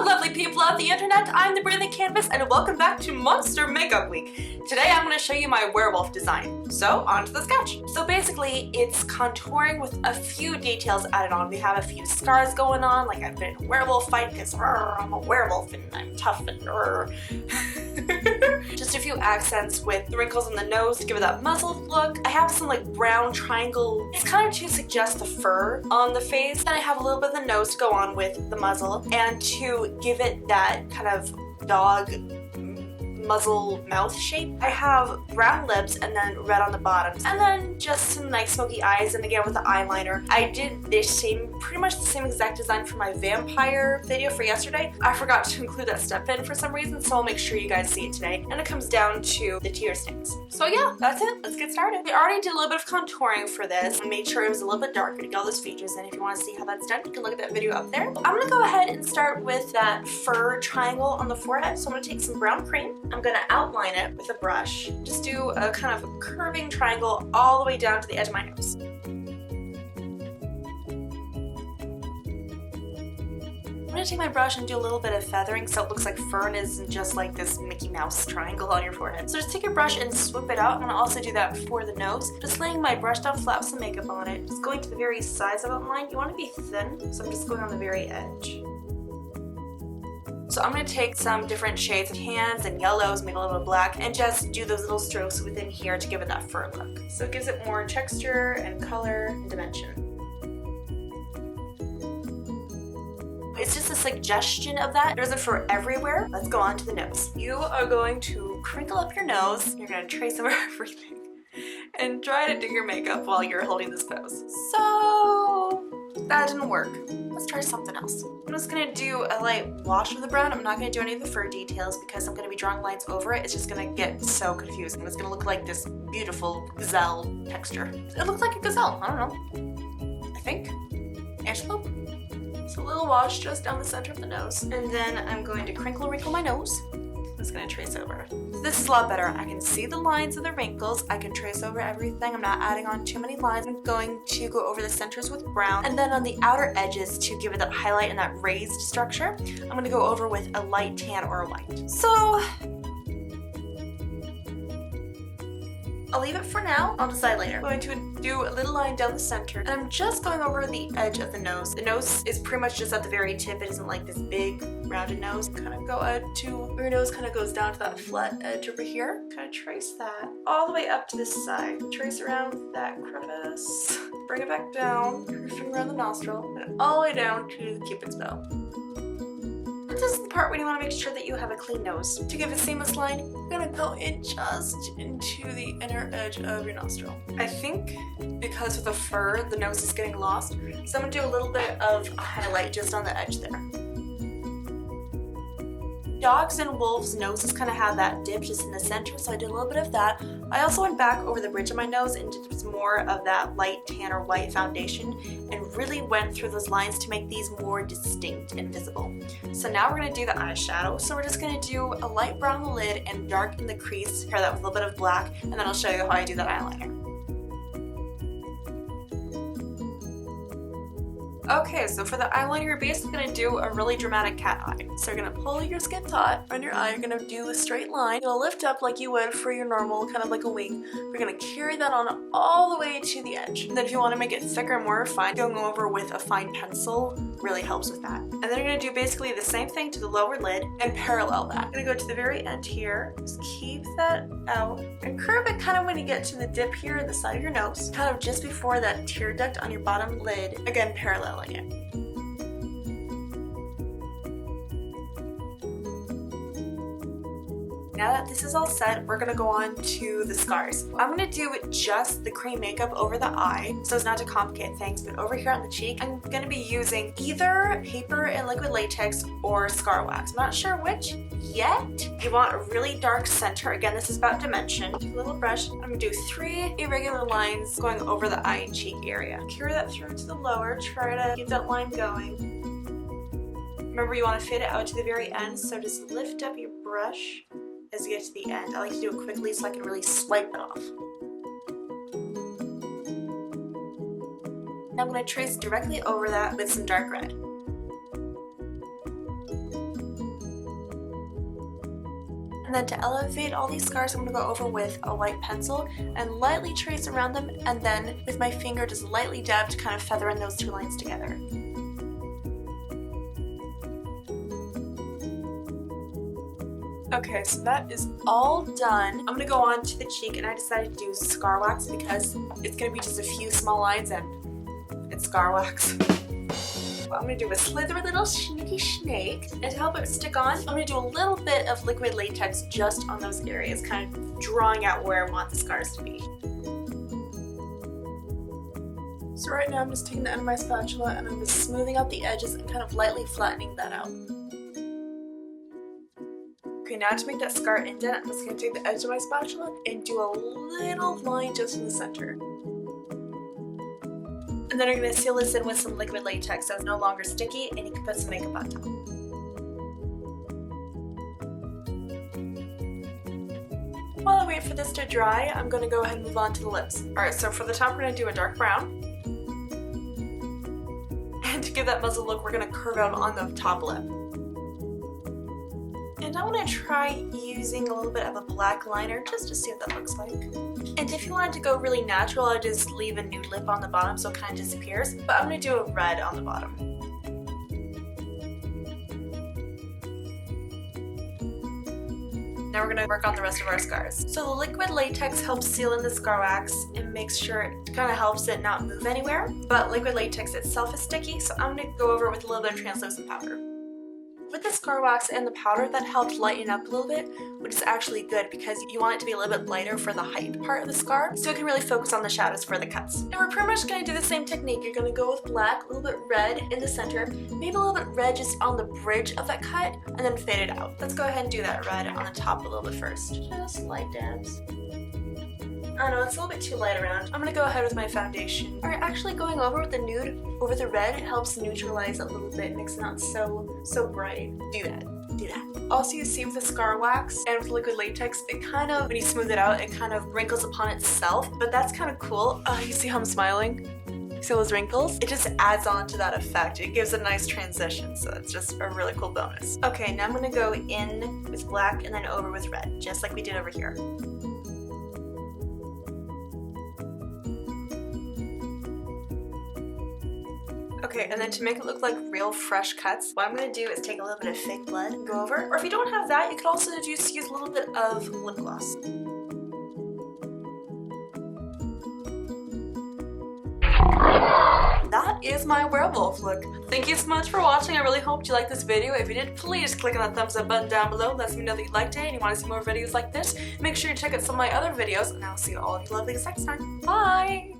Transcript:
lovely people of the internet, I'm the Brilliant Canvas and welcome back to Monster Makeup Week. Today I'm going to show you my werewolf design. So on to the sketch. So basically it's contouring with a few details added on. We have a few scars going on, like I've been in a werewolf fight because I'm a werewolf and I'm tough and Just a few accents with the wrinkles in the nose to give it that muzzled look. I have some like brown triangle. It's kind of to suggest the fur on the face. Then I have a little bit of the nose to go on with the muzzle and to give it that kind of dog muzzle mouth shape. I have brown lips and then red on the bottoms and then just some nice smoky eyes, and again with the eyeliner. I did this pretty much the same exact design for my vampire video for yesterday. I forgot to include that step in for some reason, so I'll make sure you guys see it today. And it comes down to the tear stains. So yeah, that's it. Let's get started. We already did a little bit of contouring for this and made sure it was a little bit darker to get all those features in. If you want to see how that's done, you can look at that video up there. I'm gonna go ahead and start with that fur triangle on the forehead. So I'm gonna take some brown cream. I'm gonna outline it with a brush. Just do a kind of a curving triangle all the way down to the edge of my nose. I'm gonna take my brush and do a little bit of feathering so it looks like fur and isn't just like this Mickey Mouse triangle on your forehead. So just take your brush and swoop it out. I'm gonna also do that for the nose. Just laying my brush down flat with some makeup on it. Just going to the very sides of the line. You want to be thin, so I'm just going on the very edge. So I'm going to take some different shades of tans and yellows, make a little bit of black, and just do those little strokes within here to give it that fur look. So it gives it more texture and color and dimension. It's just a suggestion of that. There isn't fur everywhere. Let's go on to the nose. You are going to crinkle up your nose. You're going to trace over everything and try to do your makeup while you're holding this pose. So that didn't work. Let's try something else. I'm just gonna do a light wash of the brown. I'm not gonna do any of the fur details because I'm gonna be drawing lines over it. It's just gonna get so confusing. It's gonna look like this beautiful gazelle texture. It looks like a gazelle, I don't know. I think. Antelope? So a little wash just down the center of the nose. And then I'm going to wrinkle my nose. I'm just gonna trace over. This is a lot better. I can see the lines of the wrinkles. I can trace over everything. I'm not adding on too many lines. I'm going to go over the centers with brown, and then on the outer edges to give it that highlight and that raised structure, I'm gonna go over with a light tan or a white. So I'll leave it for now. I'll decide later. I'm going to do a little line down the center, and I'm just going over the edge of the nose. The nose is pretty much just at the very tip. It isn't like this big rounded nose. Kind of go out to where your nose kind of goes down to that flat edge over here. Kind of trace that all the way up to this side. Trace around that crevice. Bring it back down. Your finger around the nostril, and all the way down to the cupid's bow. This is the part where you want to make sure that you have a clean nose. To give a seamless line, you're going to go in just into the inner edge of your nostril. I think because of the fur, the nose is getting lost, so I'm going to do a little bit of a highlight just on the edge there. Dogs and wolves' noses kind of have that dip just in the center, so I did a little bit of that. I also went back over the bridge of my nose and did more of that light tan or white foundation and really went through those lines to make these more distinct and visible. So now we're going to do the eyeshadow. So we're just going to do a light brown on the lid and dark in the crease, pair that with a little bit of black, and then I'll show you how I do that eyeliner. Okay, so for the eyeliner, you're basically going to do a really dramatic cat eye. So you're going to pull your skin taut on your eye, you're going to do a straight line. You'll lift up like you would for your normal, kind of like a wing. We're going to carry that on all the way to the edge. And then if you want to make it thicker and more refined, going over with a fine pencil really helps with that. And then you're going to do basically the same thing to the lower lid and parallel that. I'm going to go to the very end here, just keep that out, and curve it kind of when you get to the dip here at the side of your nose, kind of just before that tear duct on your bottom lid, again paralleling it. Now that this is all set, we're gonna go on to the scars. I'm gonna do just the cream makeup over the eye, so as not to complicate things, but over here on the cheek, I'm gonna be using either paper and liquid latex or scar wax. I'm not sure which yet. You want a really dark center. Again, this is about dimension. Take a little brush. I'm gonna do 3 irregular lines going over the eye and cheek area. Carry that through to the lower. Try to keep that line going. Remember, you want to fade it out to the very end, so just lift up your brush as you get to the end. I like to do it quickly so I can really swipe it off. Now I'm going to trace directly over that with some dark red. then to elevate all these scars, I'm going to go over with a white pencil and lightly trace around them, and then with my finger just lightly dab to kind of feather in those two lines together. Okay, so that is all done. I'm gonna go on to the cheek, and I decided to do scar wax because it's gonna be just a few small lines and it's scar wax. What I'm gonna do is slither a little sneaky snake, and to help it stick on, I'm gonna do a little bit of liquid latex just on those areas, kind of drawing out where I want the scars to be. So right now I'm just taking the end of my spatula and I'm just smoothing out the edges and kind of lightly flattening that out. Okay, now to make that scar indent, I'm just going to take the edge of my spatula and do a little line just in the center. And then I'm going to seal this in with some liquid latex so it's no longer sticky, and you can put some makeup on top. While I wait for this to dry, I'm going to go ahead and move on to the lips. Alright, so for the top we're going to do a dark brown. And to give that muzzle look, we're going to curve out on the top lip. And I want to try using a little bit of a black liner just to see what that looks like. And if you wanted to go really natural, I'd just leave a nude lip on the bottom so it kind of disappears. But I'm going to do a red on the bottom. Now we're going to work on the rest of our scars. So the liquid latex helps seal in the scar wax and makes sure it kind of helps it not move anywhere. But liquid latex itself is sticky, so I'm going to go over it with a little bit of translucent powder. With the scar wax and the powder, that helped lighten up a little bit, which is actually good because you want it to be a little bit lighter for the height part of the scar, so it can really focus on the shadows for the cuts. And we're pretty much going to do the same technique. You're going to go with black, a little bit red in the center, maybe a little bit red just on the bridge of that cut, and then fade it out. Let's go ahead and do that red on the top a little bit first. Just light dabs. I don't know, it's a little bit too light around. I'm gonna go ahead with my foundation. Alright, actually going over with the nude over the red, it helps neutralize it a little bit, makes it not so bright. Do that. Also, you see with the scar wax and with liquid latex, it kind of, when you smooth it out, it kind of wrinkles upon itself, but that's kind of cool. You see how I'm smiling? See those wrinkles? It just adds on to that effect. It gives a nice transition, so it's just a really cool bonus. Okay, now I'm gonna go in with black and then over with red, just like we did over here. Okay, and then to make it look like real fresh cuts, what I'm going to do is take a little bit of fake blood and go over. Or if you don't have that, you could also just use a little bit of lip gloss. That is my werewolf look. Thank you so much for watching. I really hope you liked this video. If you did, please click on that thumbs up button down below. Lets me know that you liked it and you want to see more videos like this. Make sure you check out some of my other videos, and I'll see all of you lovelies next time. Bye!